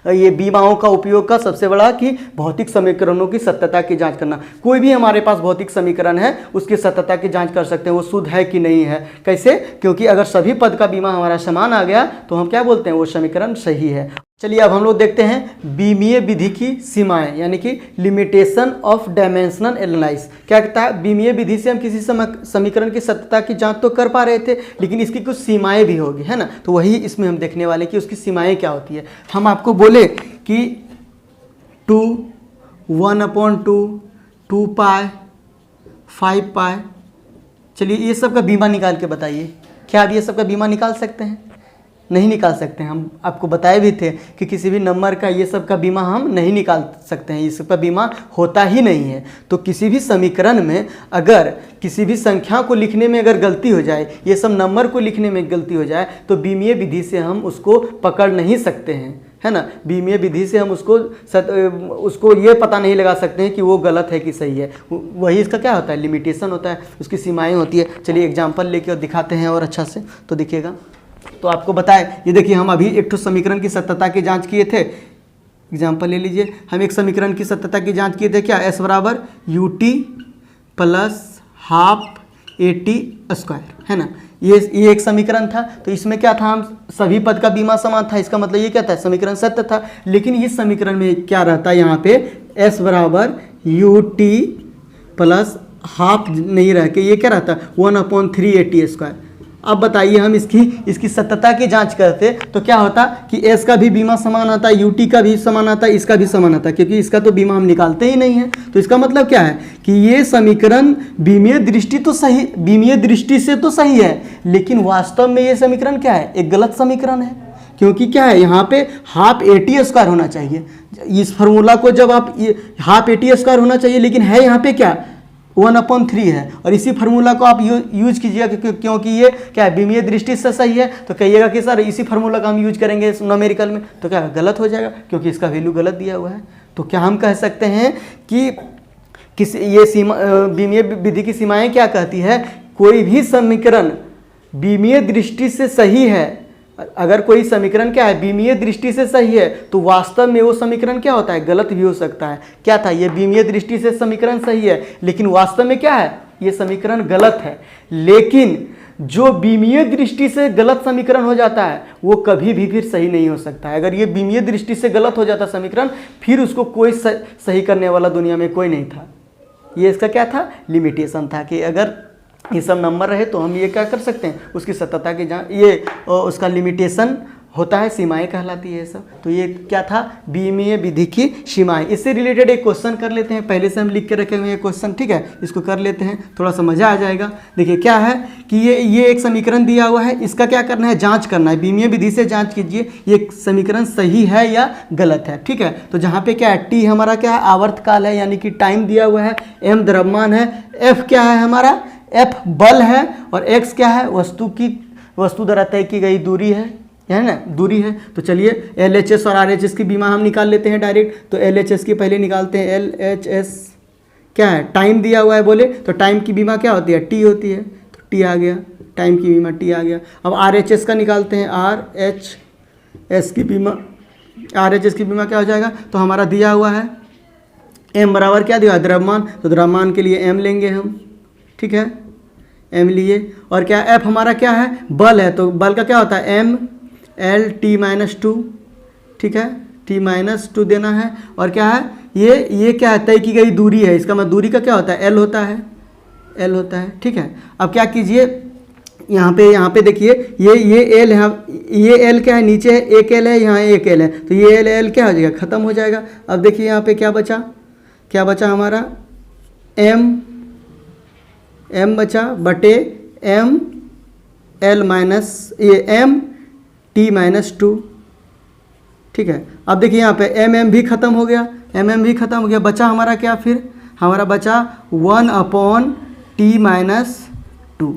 ये बीमाओं का उपयोग का सबसे बड़ा कि भौतिक समीकरणों की सत्यता की जांच करना। कोई भी हमारे पास भौतिक समीकरण है उसकी सत्यता की जांच कर सकते हैं, वो शुद्ध है कि नहीं है। कैसे? क्योंकि अगर सभी पद का बीमा हमारा समान आ गया तो हम क्या बोलते हैं? वो समीकरण सही है। चलिए अब हम लोग देखते हैं बीमीय विधि की सीमाएं, यानी कि लिमिटेशन ऑफ डायमेंशनल एनालिसिस। क्या कहता है? बीमीय विधि से हम किसी समीकरण की सत्यता की जांच तो कर पा रहे थे, लेकिन इसकी कुछ सीमाएं भी होगी, है ना। तो वही इसमें हम देखने वाले कि उसकी सीमाएं क्या होती है। हम आपको बोले कि 2, 1/2, 2 पाई, 5 पाई, चलिए ये सब का बीमा निकाल के बताइए। क्या आप ये सब का बीमा निकाल सकते हैं? नहीं निकाल सकते हैं। हम आपको बताए भी थे कि किसी भी नंबर का ये सब का बीमा हम नहीं निकाल सकते हैं, ये सब का बीमा होता ही नहीं है। तो किसी भी समीकरण में अगर किसी भी संख्या को लिखने में अगर गलती हो जाए, ये सब नंबर को लिखने में गलती हो जाए, तो बीमीय विधि से हम उसको पकड़ नहीं सकते हैं, है ना। बीमीय विधि से हम उसको ये पता नहीं लगा सकते हैं कि वो गलत है कि सही है। वही इसका क्या होता है? लिमिटेशन होता है, उसकी सीमाएँ होती है। चलिए एग्जाम्पल लेके और दिखाते हैं और अच्छा से तो दिखेगा। तो आपको बताएं, ये देखिए हम अभी एक समीकरण की सत्यता की जांच किए थे। एग्जाम्पल ले लीजिए, हम एक समीकरण की सत्यता की जांच किए थे। क्या? S बराबर UT प्लस हाफ AT², है ना। ये एक समीकरण था। तो इसमें क्या था? हम सभी पद का बीमा समान था, इसका मतलब ये क्या था? समीकरण सत्य था। लेकिन इस समीकरण में क्या रहता है? यहाँ पे S बराबर UT प्लस हाफ नहीं रह के ये क्या रहता है? 1/3 AT²। अब बताइए हम इसकी सत्यता की जांच करते तो क्या होता कि S का भी बीमा समान आता है, UT का भी समान आता है, इसका भी समान आता है, क्योंकि इसका तो बीमा हम निकालते ही नहीं है। तो इसका मतलब क्या है कि ये समीकरण बीमीय दृष्टि से तो सही है, लेकिन वास्तव में ये समीकरण क्या है? एक गलत समीकरण है। क्योंकि क्या है? यहाँ पे हाफ AT² होना चाहिए। इस फार्मूला को जब आप हाफ AT² होना चाहिए, लेकिन है यहाँ पे क्या? 1/3 है। और इसी फार्मूला को आप यूज कीजिएगा, क्योंकि ये क्या है? बीमीय दृष्टि से सही है। तो कहिएगा कि सर इसी फार्मूला का हम यूज करेंगे न्यूमेरिकल में, तो क्या गलत हो जाएगा, क्योंकि इसका वैल्यू गलत दिया हुआ है। तो क्या हम कह सकते हैं कि ये सीमा बीमीय विधि की सीमाएं क्या कहती है? कोई भी समीकरण बीमीय दृष्टि से सही है, अगर कोई समीकरण क्या है? बीमीय दृष्टि से सही है, तो वास्तव में वो समीकरण क्या होता है? गलत भी हो सकता है। क्या था? ये बीमीय दृष्टि से समीकरण सही है, लेकिन वास्तव में क्या है? ये समीकरण गलत है। लेकिन जो बीमीय दृष्टि से गलत समीकरण हो जाता है वो कभी भी फिर सही नहीं हो सकता है। अगर ये बीमीय दृष्टि से गलत हो जाता समीकरण, फिर उसको कोई सही करने वाला दुनिया में कोई नहीं था। ये इसका क्या था? लिमिटेशन था कि अगर ये सब नंबर रहे तो हम ये क्या कर सकते हैं? उसकी सत्यता की जांच, ये उसका लिमिटेशन होता है, सीमाएं कहलाती है सब। तो ये क्या था? बीमीय विधि की सीमाएं। इससे रिलेटेड एक क्वेश्चन कर लेते हैं। पहले से हम लिख के रखे हुए हैं क्वेश्चन, ठीक है, इसको कर लेते हैं, थोड़ा सा मजा आ जाएगा। देखिए क्या है कि ये एक समीकरण दिया हुआ है, इसका क्या करना है? जांच करना है। बीमीय विधि से जांच कीजिए ये समीकरण सही है या गलत है, ठीक है। तो जहाँ पे क्या है? T हमारा क्या है? आवर्तकाल है, यानी कि टाइम दिया हुआ है। M द्रव्यमान है। F क्या है हमारा? F बल है। और X क्या है? वस्तु द्वारा तय की गई दूरी है ना, दूरी है। तो चलिए LHS और RHS की बीमा हम निकाल लेते हैं डायरेक्ट। तो LHS की पहले निकालते हैं। LHS क्या है? टाइम दिया हुआ है बोले, तो टाइम की बीमा क्या होती है? T होती है। तो T आ गया, टाइम की बीमा T आ गया। अब RHS का निकालते हैं। RHS की बीमा क्या हो जाएगा? तो हमारा दिया हुआ है M बराबर क्या दिया? द्रव्यमान। तो द्रव्यमान के लिए M लेंगे हम, ठीक है, M लिए। और क्या F हमारा क्या है? बल है। तो बल का क्या होता है? ML_T-2, ठीक है, T-2 देना है। और क्या है? ये क्या है? तय की गई दूरी है। इसका मतलब दूरी का क्या होता है? L होता है, ठीक है। अब क्या कीजिए, यहाँ पे देखिए ये L है, ये L क्या है? नीचे एक L है, यहाँ एक L है, तो ये L क्या हो जाएगा? खत्म हो जाएगा। अब देखिए यहाँ पे क्या बचा हमारा? M बचा बटे MT-2, ठीक है। अब देखिए यहाँ पे MM भी खत्म हो गया, बचा हमारा क्या? फिर हमारा बचा 1/T-2,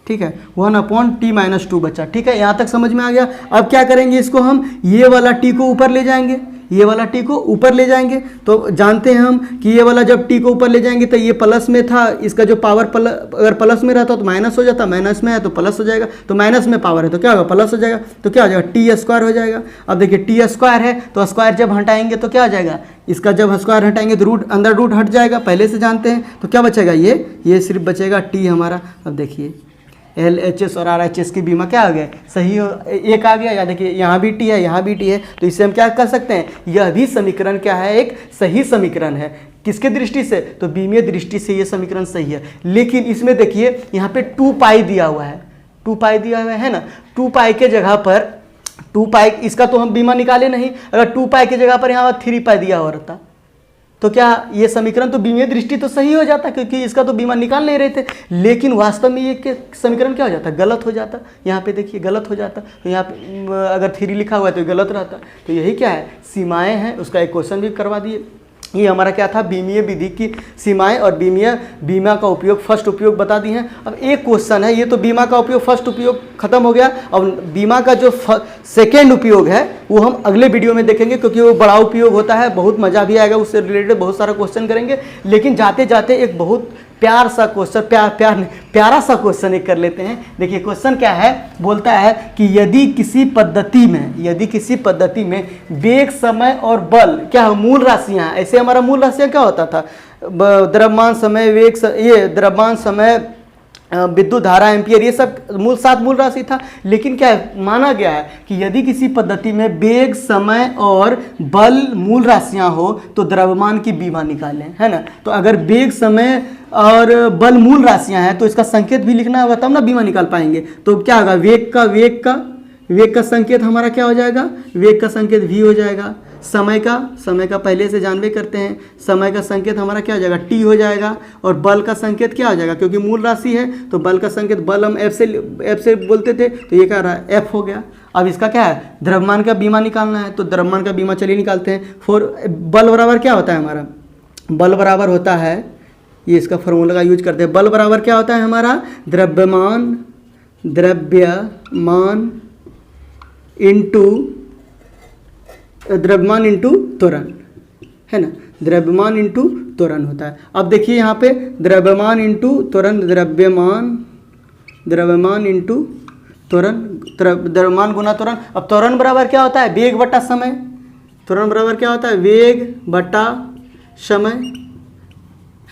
ठीक है, 1/T-2 बचा, ठीक है। यहाँ तक समझ में आ गया। अब क्या करेंगे? इसको हम ये वाला T को ऊपर ले जाएंगे, ये वाला टी को ऊपर ले जाएंगे, तो जानते हैं हम कि ये वाला जब टी को ऊपर ले जाएंगे तो ये प्लस में था, इसका जो पावर अगर प्लस में रहता तो माइनस हो जाता, माइनस में है तो प्लस हो जाएगा, तो माइनस में पावर है तो क्या होगा, प्लस हो जाएगा, तो क्या हो जाएगा, टी स्क्वायर हो जाएगा। अब देखिए टी स्क्वायर है तो स्क्वायर जब हटाएंगे तो क्या हो जाएगा, इसका जब स्क्वायर हटाएंगे तो रूट, अंदर रूट हट जाएगा, पहले से जानते हैं, तो क्या बचेगा, ये सिर्फ बचेगा टी हमारा। अब देखिए LHS और RHS की बीमा क्या आ गया, सही हो, एक आ गया, या देखिए यहाँ भी टी है, यहाँ भी टी है, तो इससे हम क्या कर सकते हैं, यह भी समीकरण क्या है, एक सही समीकरण है। किसके दृष्टि से, तो बीमीय दृष्टि से ये समीकरण सही है। लेकिन इसमें देखिए यहाँ पे 2 पाई दिया हुआ है, 2 पाई दिया हुआ है ना, 2 पाई के जगह पर 2 पाई, इसका तो हम बीमा निकाले नहीं, अगर 2 पाई की जगह पर यहाँ 3 पाई दिया हुआ रहता तो क्या ये समीकरण तो बीमीय दृष्टि तो सही हो जाता, क्योंकि इसका तो बीमा निकाल नहीं रहे थे, लेकिन वास्तव में ये समीकरण क्या हो जाता, गलत हो जाता। यहाँ पे देखिए गलत हो जाता, तो यहाँ पे अगर 3 लिखा हुआ है तो गलत रहता। तो यही क्या है, सीमाएं हैं, उसका एक क्वेश्चन भी करवा दिए। ये हमारा क्या था, बीमीय विधि की सीमाएं और बीमा का उपयोग, फर्स्ट उपयोग बता दी हैं। अब एक क्वेश्चन है, ये तो बीमा का उपयोग, फर्स्ट उपयोग खत्म हो गया। अब बीमा का जो सेकेंड उपयोग है वो हम अगले वीडियो में देखेंगे, क्योंकि वो बड़ा उपयोग होता है, बहुत मज़ा भी आएगा, उससे रिलेटेड बहुत सारा क्वेश्चन करेंगे। लेकिन जाते जाते एक बहुत प्यारा सा क्वेश्चन एक कर लेते हैं। देखिए क्वेश्चन क्या है, बोलता है कि यदि किसी पद्धति में वेग, समय और बल क्या मूल राशियां, ऐसे हमारा मूल राशियां क्या होता था, द्रव्यमान, समय, वेग, ये द्रव्यमान, समय, विद्युत धारा, एम्पियर, ये सब 7 मूल राशि था। लेकिन क्या है, माना गया है कि यदि किसी पद्धति में वेग, समय और बल मूल राशियां हो तो द्रव्यमान की बीमा निकालें, है ना। तो अगर वेग, समय और बल मूल राशियां हैं तो इसका संकेत भी लिखना होगा, तब ना बीमा निकाल पाएंगे। तो क्या होगा, वेग का संकेत हमारा क्या हो जाएगा, वेग का संकेत v हो जाएगा। समय का पहले से जानवे करते हैं, समय का संकेत हमारा क्या हो जाएगा, t हो जाएगा। और बल का संकेत क्या हो जाएगा, क्योंकि मूल राशि है तो बल का संकेत, बल हम f से बोलते थे, तो ये क्या रहा है, f हो गया। अब इसका क्या है, द्रव्यमान का बीमा निकालना है, तो द्रव्यमान का बीमा चलिए निकालते हैं। बल बराबर क्या होता है हमारा, बल बराबर होता है, ये इसका फॉर्मूला का यूज करते हैं। बल बराबर क्या होता है हमारा, द्रव्यमान इंटू त्वरण, है ना, द्रव्यमान इंटू त्वरण होता है। अब देखिए यहाँ पे द्रव्यमान इंटू त्वरण, द्रव्यमान इंटू त्वरण, द्रव्यमान गुना त्वरण। अब त्वरण बराबर क्या होता है, वेग बटा समय, त्वरण बराबर क्या होता है, वेग बटा समय,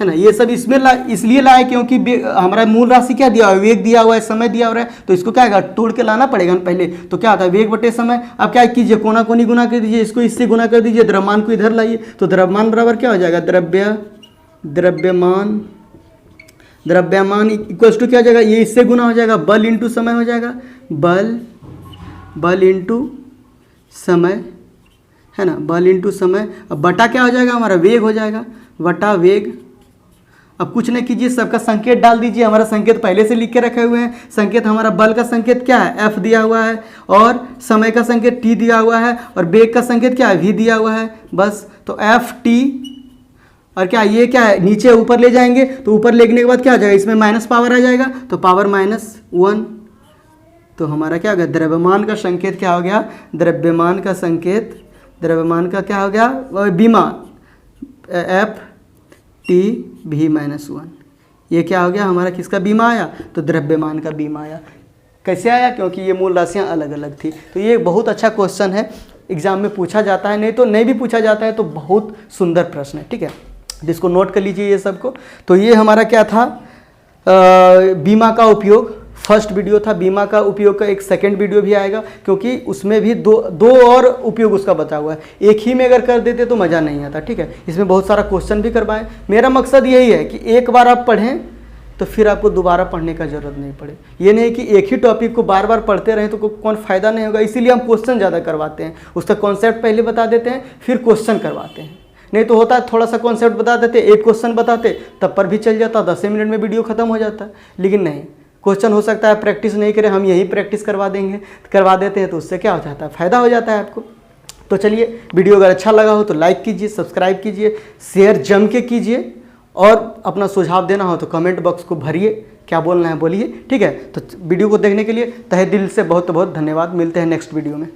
है ना। ये सब इसमें इसलिए लाए क्योंकि हमारा मूल राशि क्या दिया हुआ है, वेग दिया हुआ है, समय दिया हुआ है, तो इसको क्या है, तोड़ के लाना पड़ेगा ना पहले। तो क्या होता है, वेग बटे समय। अब क्या कीजिए, कोना कोनी गुना कर दीजिए, इसको इससे गुना कर दीजिए, द्रव्यमान को इधर लाइए, तो द्रव्यमान बराबर क्या हो जाएगा, द्रव्यमान इक्वल्स टू क्या हो जाएगा, ये इससे गुना हो जाएगा, बल इंटू समय हो जाएगा, बल इंटू समय, है ना, बल इंटू समय। अब बटा क्या हो जाएगा हमारा, वेग हो जाएगा, बटा वेग। अब कुछ नहीं कीजिए, सबका संकेत डाल दीजिए, हमारा संकेत पहले से लिख के रखे हुए हैं। संकेत हमारा बल का संकेत क्या है, F दिया हुआ है, और समय का संकेत T दिया हुआ है, और वेग का संकेत क्या है, V दिया हुआ है, बस। तो FT, और क्या ये क्या है, नीचे ऊपर ले जाएंगे तो ऊपर लेने के बाद क्या हो जाएगा, इसमें माइनस पावर आ जाएगा, तो पावर -1। तो हमारा क्या हो गया, द्रव्यमान का संकेत क्या हो गया, द्रव्यमान का क्या हो गया, बीमा FTV-1। ये क्या हो गया हमारा, किसका बीमा आया, तो द्रव्यमान का बीमा आया। कैसे आया, क्योंकि ये मूल राशियाँ अलग अलग थी। तो ये बहुत अच्छा क्वेश्चन है, एग्जाम में पूछा जाता है, नहीं भी पूछा जाता है तो बहुत सुंदर प्रश्न है, ठीक है, जिसको नोट कर लीजिए ये सबको। तो ये हमारा क्या था, बीमा का उपयोग, फर्स्ट वीडियो था। बीमा का उपयोग का एक सेकंड वीडियो भी आएगा, क्योंकि उसमें भी दो और उपयोग उसका बता हुआ है। एक ही में अगर कर देते तो मज़ा नहीं आता, ठीक है। इसमें बहुत सारा क्वेश्चन भी करवाएं। मेरा मकसद यही है कि एक बार आप पढ़ें तो फिर आपको दोबारा पढ़ने का ज़रूरत नहीं पड़े। ये नहीं कि एक ही टॉपिक को बार बार पढ़ते रहें तो कौन फ़ायदा नहीं होगा। इसीलिए हम क्वेश्चन ज़्यादा करवाते हैं, उसका कॉन्सेप्ट पहले बता देते हैं, फिर क्वेश्चन करवाते हैं। नहीं तो होता है थोड़ा सा कॉन्सेप्ट बता देते, एक क्वेश्चन बताते, तब पर भी चल जाता, 10 मिनट में वीडियो खत्म हो जाता है। लेकिन नहीं, क्वेश्चन हो सकता है प्रैक्टिस नहीं करें, हम यही प्रैक्टिस करवा देते हैं, तो उससे क्या हो जाता है, फ़ायदा हो जाता है आपको। तो चलिए, वीडियो अगर अच्छा लगा हो तो लाइक कीजिए, सब्सक्राइब कीजिए, शेयर जम के कीजिए, और अपना सुझाव देना हो तो कमेंट बॉक्स को भरिए, क्या बोलना है बोलिए, ठीक है। तो वीडियो को देखने के लिए तहे दिल से बहुत बहुत धन्यवाद। मिलते हैं नेक्स्ट वीडियो में।